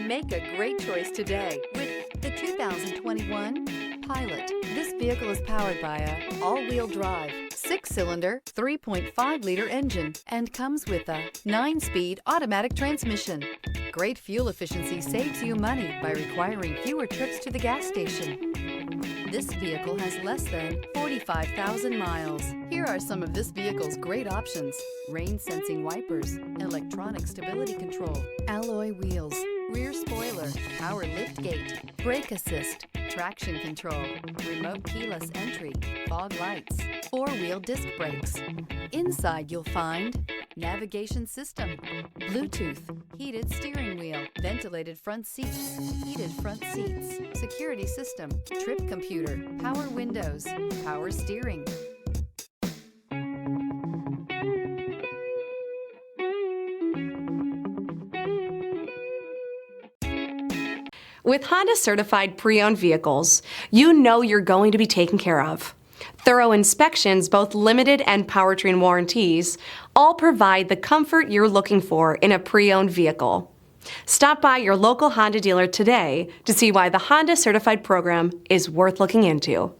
Make a great choice today with the 2021 Pilot. This vehicle is powered by a all-wheel drive, 6-cylinder, 3.5-liter engine and comes with a 9-speed automatic transmission. Great fuel efficiency saves you money by requiring fewer trips to the gas station. This vehicle has less than 45,000 miles. Here are some of this vehicle's great options: rain-sensing wipers, electronic stability control, alloy wheels, rear spoiler, power liftgate, brake assist, traction control, remote keyless entry, fog lights, 4-wheel disc brakes. Inside you'll find navigation system, Bluetooth, heated steering wheel, ventilated front seats, heated front seats, security system, trip computer, power windows, power steering. With Honda certified pre-owned vehicles, you know you're going to be taken care of. Thorough inspections, both limited and powertrain warranties, all provide the comfort you're looking for in a pre-owned vehicle. Stop by your local Honda dealer today to see why the Honda certified program is worth looking into.